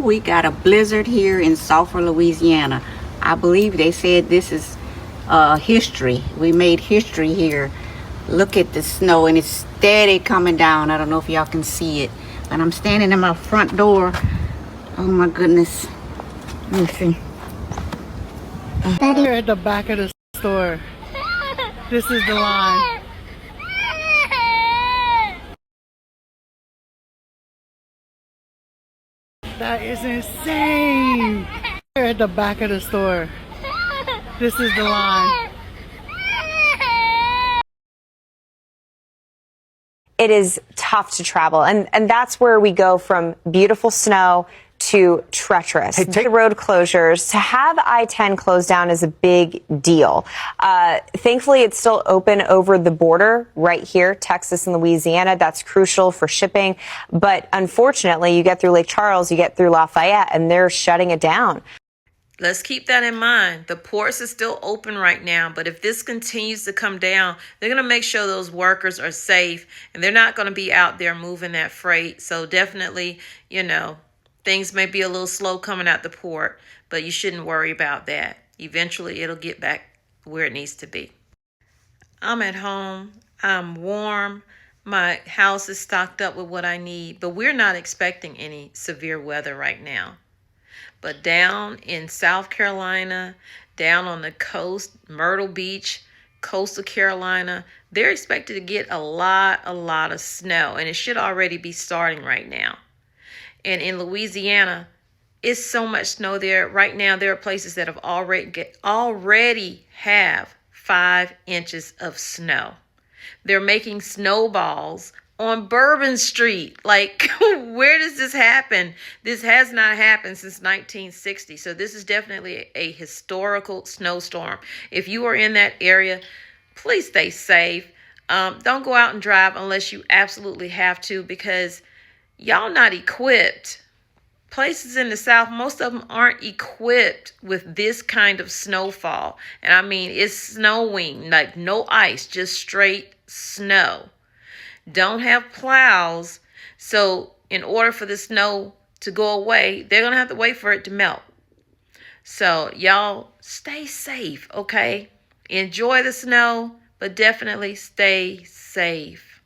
We got a blizzard here in Sulphur, Louisiana. I believe they said this is history. We made history here. Look at the snow, and it's steady coming down. I don't know if y'all can see it, but I'm standing in my front door. Oh my goodness. Let me see. We're at the back of the store. This is the line. That is insane. We're at the back of the store. This is the line. It is tough to travel, and that's where we go from beautiful snow to treacherous. The road closures. To have I-10 closed down is a big deal. Thankfully, it's still open over the border right here, Texas and Louisiana. That's crucial for shipping. But unfortunately, you get through Lake Charles, you get through Lafayette, and they're shutting it down. Let's keep that in mind. The ports are still open right now, but if this continues to come down, they're going to make sure those workers are safe, and they're not going to be out there moving that freight. So definitely, things may be a little slow coming out the port, but you shouldn't worry about that. Eventually, it'll get back where it needs to be. I'm at home. I'm warm. My house is stocked up with what I need, but we're not expecting any severe weather right now. But down in South Carolina, down on the coast, Myrtle Beach, coastal Carolina, they're expected to get a lot of snow, and it should already be starting right now. And in Louisiana, it's so much snow there. Right now, there are places that have already have 5 inches of snow. They're making snowballs on Bourbon Street. Like, where does this happen? This has not happened since 1960. So this is definitely a historical snowstorm. If you are in that area, please stay safe. Don't go out and drive unless you absolutely have to, because y'all not equipped. Places in the South, most of them aren't equipped with this kind of snowfall. And I mean, it's snowing, like no ice, just straight snow. Don't have plows. So in order for the snow to go away, they're going to have to wait for it to melt. So y'all stay safe, okay? Enjoy the snow, but definitely stay safe.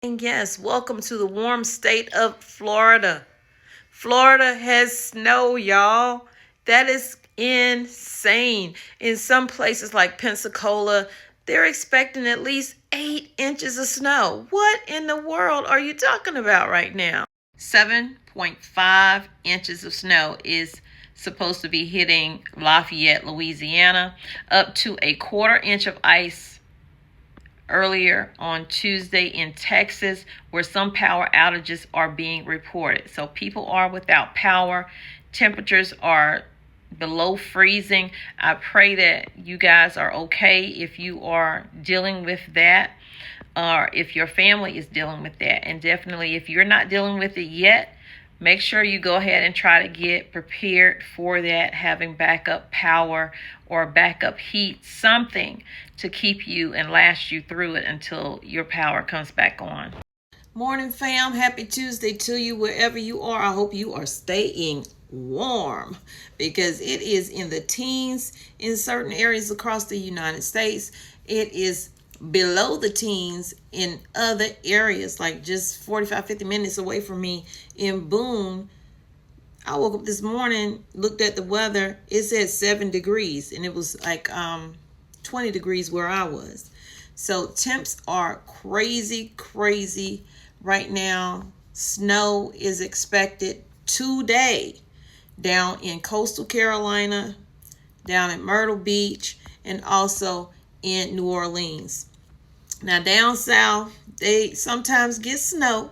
And yes, welcome to the warm state of Florida. Florida has snow, y'all. That is insane. In some places like Pensacola, they're expecting at least 8 inches of snow. What in the world are you talking about right now? 7.5 inches of snow is supposed to be hitting Lafayette, Louisiana, up to a 1/4 inch of ice earlier on Tuesday in Texas, where some power outages are being reported. So people are without power. Temperatures are below freezing. I pray that you guys are okay if you are dealing with that, or if your family is dealing with that. And definitely, if you're not dealing with it yet, make sure you go ahead and try to get prepared for that, having backup power or backup heat, something to keep you and last you through it until your power comes back on. Morning, fam. Happy Tuesday to you wherever you are. I hope you are staying warm, because it is in the teens in certain areas across the United States. It is below the teens in other areas, like just 45-50 minutes away from me in Boone. I woke up this morning, looked at the weather, it said 7 degrees, and it was like 20 degrees where I was. So temps are crazy right now. Snow is expected today down in coastal Carolina, down in Myrtle Beach, and also in New Orleans. Now down south, they sometimes get snow,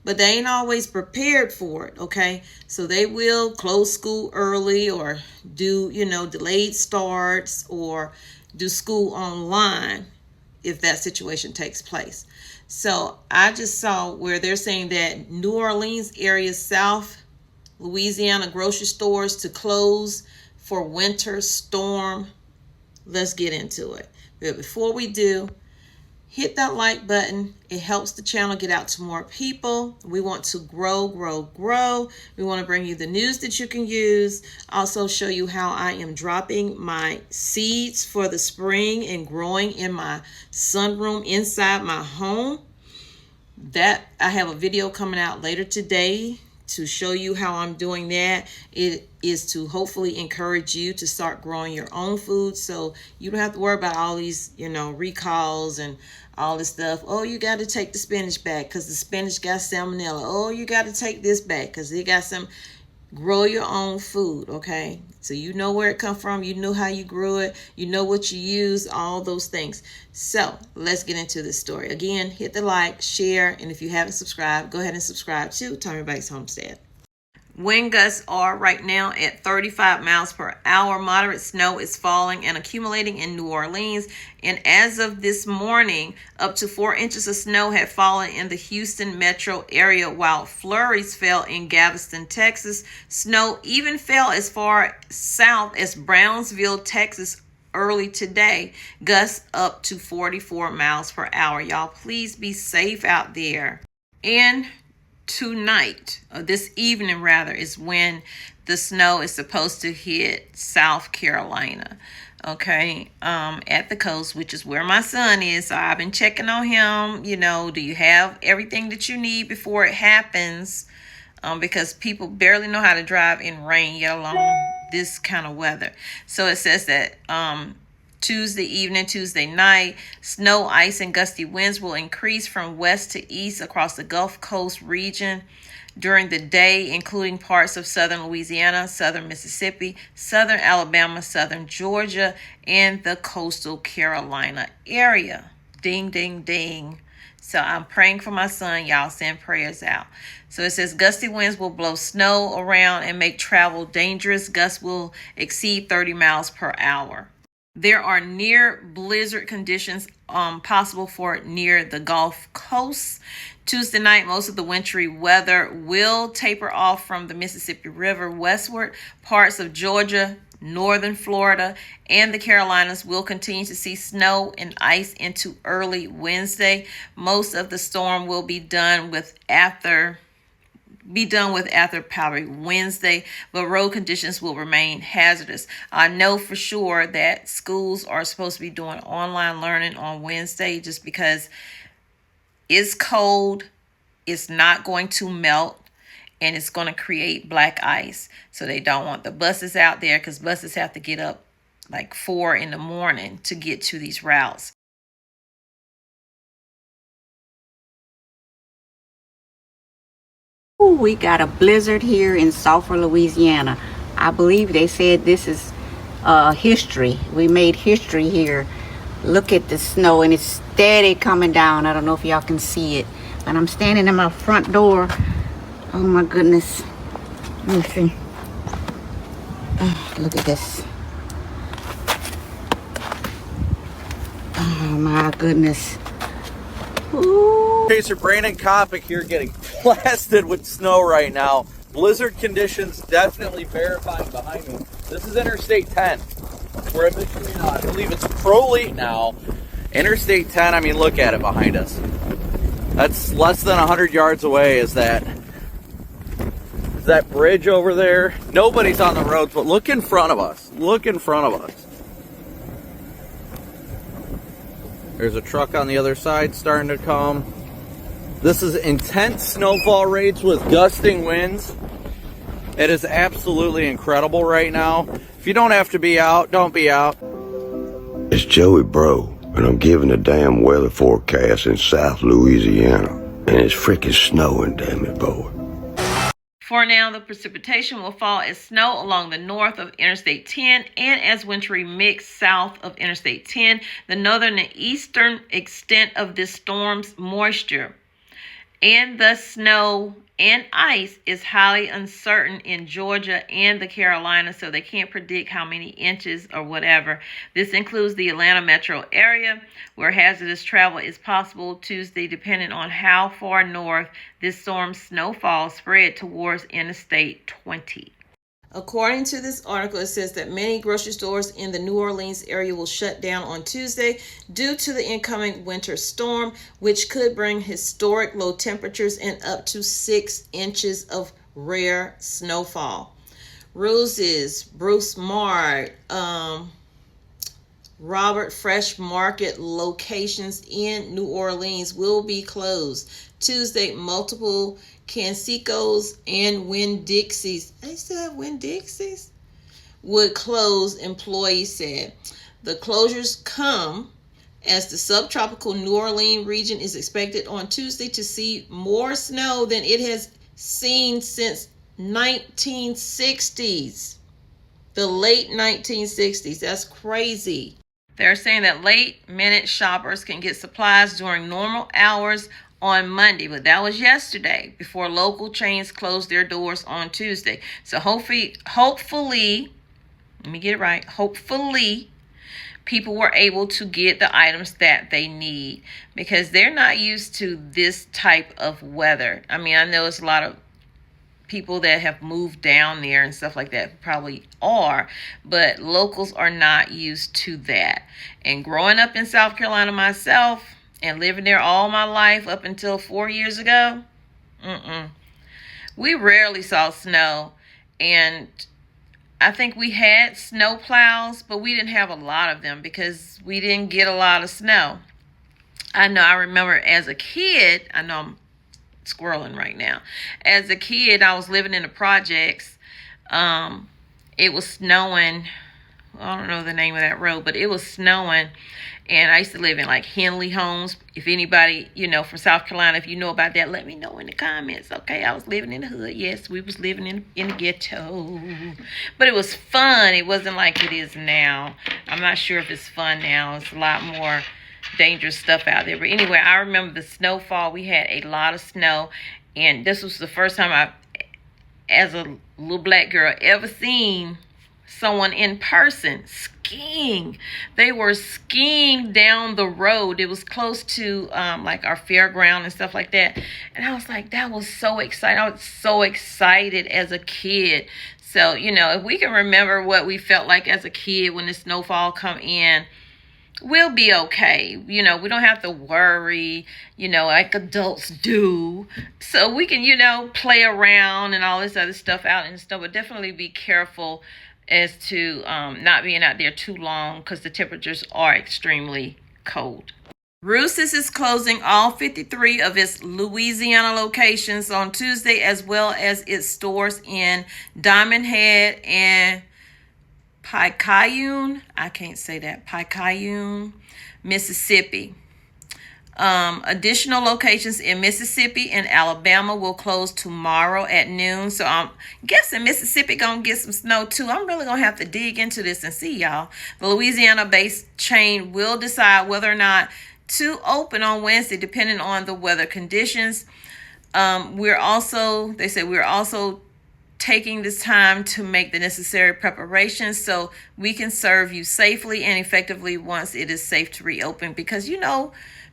but they ain't always prepared for it, okay? So they will close school early, or do, delayed starts, or do school online if that situation takes place. So I just saw where they're saying that New Orleans area, South Louisiana grocery stores to close for winter storm. Let's get into it. But before we do, hit that like button. It helps the channel get out to more people. We want to grow, grow, grow. We want to bring you the news that you can use. Also show you how I am dropping my seeds for the spring and growing in my sunroom inside my home. That I have a video coming out later today to show you how I'm doing that. It is to hopefully encourage you to start growing your own food, so you don't have to worry about all these, recalls and all this stuff. Oh, you got to take the spinach back because the spinach got salmonella. Oh, you got to take this back because it got some. Grow your own food, okay? So you know where it come from, you know how you grew it, you know what you use, all those things. So let's get into this story. Again, hit the like, share, and if you haven't subscribed, go ahead and subscribe to Tommy Bites Homestead. Wind gusts are right now at 35 miles per hour. Moderate snow is falling and accumulating in New Orleans. And as of this morning, up to 4 inches of snow had fallen in the Houston metro area, while flurries fell in Galveston, Texas. Snow even fell as far south as Brownsville, Texas early today. Gusts up to 44 miles per hour. Y'all, please be safe out there. And tonight, or this evening rather, is when the snow is supposed to hit South Carolina, okay, at the coast, which is where my son is. So I've been checking on him. Do you have everything that you need before it happens? Because people barely know how to drive in rain, yet alone this kind of weather. So it says that Tuesday evening, Tuesday night, snow, ice, and gusty winds will increase from west to east across the Gulf Coast region during the day, including parts of southern Louisiana, southern Mississippi, southern Alabama, southern Georgia, and the coastal Carolina area. Ding, ding, ding. So I'm praying for my son. Y'all send prayers out. So it says gusty winds will blow snow around and make travel dangerous. Gusts will exceed 30 miles per hour. There are near blizzard conditions possible for near the Gulf Coast. Tuesday night, most of the wintry weather will taper off from the Mississippi River westward. Parts of Georgia, northern Florida, and the Carolinas will continue to see snow and ice into early Wednesday. Most of the storm will be done with after probably Wednesday, but road conditions will remain hazardous. I know for sure that schools are supposed to be doing online learning on Wednesday just because it's cold, it's not going to melt, and it's going to create black ice. So they don't want the buses out there because buses have to get up like 4 in the morning to get to these routes. Ooh, we got a blizzard here in Sulphur, Louisiana. I believe they said this is history. We made history here. Look at the snow, and it's steady coming down. I don't know if y'all can see it, but I'm standing in my front door. Oh my goodness. Let me see. Oh, look at this. Oh my goodness. Ooh. Chaser Brandon Kopic here, getting blasted with snow right now. Blizzard conditions definitely verifying behind me. This is Interstate 10. We're in between, I believe it's Crowley now. Interstate 10, I mean, look at it behind us. That's less than 100 yards away is that bridge over there. Nobody's on the roads, but look in front of us. Look in front of us. There's a truck on the other side starting to come. This is intense snowfall rates with gusting winds. It is absolutely incredible right now. If you don't have to be out, don't be out. It's Joey Bro, and I'm giving a damn weather forecast in South Louisiana. And it's freaking snowing, damn it, boy. For now, the precipitation will fall as snow along the north of Interstate 10 and as wintry mix south of Interstate 10. The northern and eastern extent of this storm's moisture and the snow and ice is highly uncertain in Georgia and the Carolinas, so they can't predict how many inches or whatever. This includes the Atlanta metro area, where hazardous travel is possible Tuesday, depending on how far north this storm's snowfall spread towards Interstate 20. According to this article, it says that many grocery stores in the New Orleans area will shut down on Tuesday due to the incoming winter storm, which could bring historic low temperatures and up to 6 inches of rare snowfall. Rose's, Bruce Mart, Robert Fresh Market locations in New Orleans will be closed Tuesday. Multiple Canseco's and Winn-Dixie's, they still have Winn-Dixie's, would close, employees said. The closures come as the subtropical New Orleans region is expected on Tuesday to see more snow than it has seen since 1960s. The late 1960s. That's crazy. They're saying that late minute shoppers can get supplies during normal hours on Monday, but that was yesterday before local chains closed their doors on Tuesday. So hopefully, let me get it right. Hopefully, people were able to get the items that they need because they're not used to this type of weather. I mean, I know it's a lot of people that have moved down there and stuff like that probably are, but locals are not used to that. And growing up in South Carolina myself and living there all my life up until 4 years ago, we rarely saw snow. And I think we had snow plows, but we didn't have a lot of them because we didn't get a lot of snow. I remember as a kid, I know I'm squirreling right now. As a kid, I was living in the projects. It was snowing. I don't know the name of that road, but it was snowing. And I used to live in like Henley Homes. If anybody, from South Carolina, if you know about that, let me know in the comments. Okay, I was living in the hood. Yes, we was living in the ghetto. But it was fun. It wasn't like it is now. I'm not sure if it's fun now. It's a lot more dangerous stuff out there. But anyway, I remember the snowfall. We had a lot of snow. And this was the first time I, as a little black girl, ever seen someone in person skiing. They were skiing down the road. It was close to like our fairground and stuff like that. And I was like, that was so exciting. I was so excited as a kid. So, if we can remember what we felt like as a kid when the snowfall come in, we'll be okay. We don't have to worry, like adults do. So we can, play around and all this other stuff out in the snow, but definitely be careful as to not being out there too long because the temperatures are extremely cold. Roosters is closing all 53 of its Louisiana locations on Tuesday, as well as its stores in Diamond Head and Picayune, Mississippi. Additional locations in Mississippi and Alabama will close tomorrow at noon. So I'm guessing Mississippi gonna get some snow too. I'm really gonna have to dig into this and see, y'all. The Louisiana-based chain will decide whether or not to open on Wednesday, depending on the weather conditions. We're also taking this time to make the necessary preparations so we can serve you safely and effectively once it is safe to reopen, because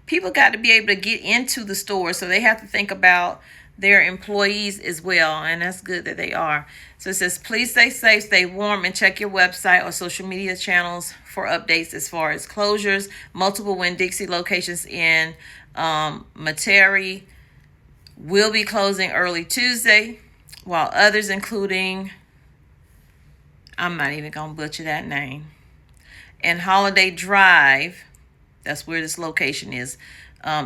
people got to be able to get into the store, so they have to think about their employees as well, and that's good that they are. So it says, please stay safe, stay warm, and check your website or social media channels for updates as far as closures. Multiple Winn-Dixie locations in Metairie will be closing early Tuesday, while others, including, I'm not even going to butcher that name, and Holiday Drive, that's where this location is,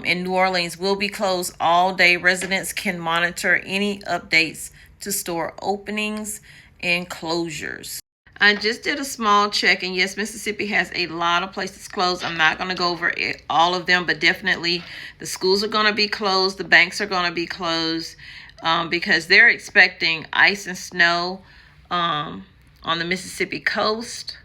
in New Orleans, will be closed all day. Residents can monitor any updates to store openings and closures. I just did a small check, and yes, Mississippi has a lot of places closed. I'm not going to go over all of them, but definitely the schools are going to be closed. The banks are going to be closed because they're expecting ice and snow on the Mississippi coast.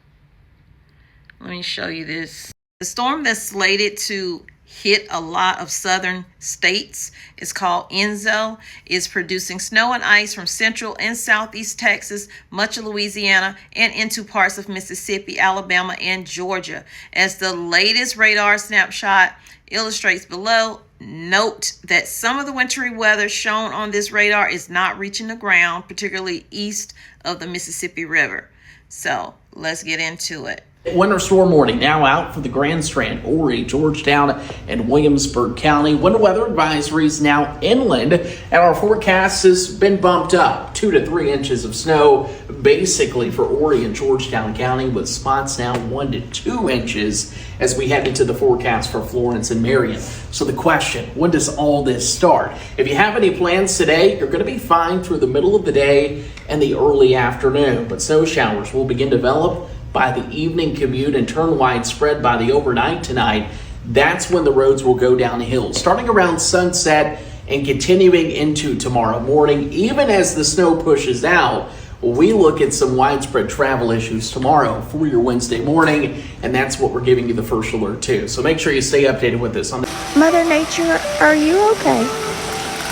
Let me show you this. The storm that's slated to hit a lot of southern states is called Enzo, is producing snow and ice from central and southeast Texas, much of Louisiana, and into parts of Mississippi, Alabama, and Georgia. As the latest radar snapshot illustrates below, note that some of the wintry weather shown on this radar is not reaching the ground, particularly east of the Mississippi River. So let's get into it. Winter storm warning now out for the Grand Strand, Horry, Georgetown, and Williamsburg County. Winter weather advisories now inland, and our forecast has been bumped up 2 to 3 inches of snow, basically for Horry and Georgetown County, with spots now 1 to 2 inches as we head into the forecast for Florence and Marion. So the question, when does all this start? If you have any plans today, you're going to be fine through the middle of the day and the early afternoon, but snow showers will begin to develop by the evening commute and turn widespread by the overnight tonight. That's when the roads will go downhill, starting around sunset and continuing into tomorrow morning. Even as the snow pushes out, we look at some widespread travel issues tomorrow for your Wednesday morning, and that's what we're giving you the first alert to. So make sure you stay updated with this. Mother Nature, are you okay,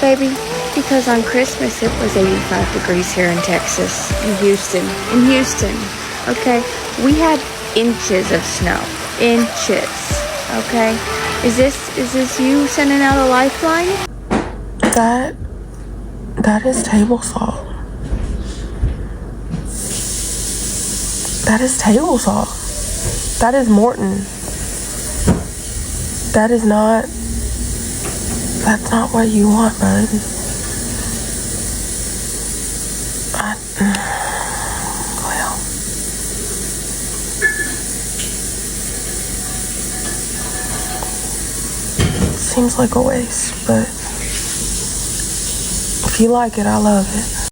baby? Because on Christmas it was 85 degrees here in Texas, in Houston, okay? We had inches of snow, inches, okay? Is this you sending out a lifeline? That is table salt. That is table salt. That is Morton. That's not what you want, bud. Seems like a waste, but if you like it, I love it.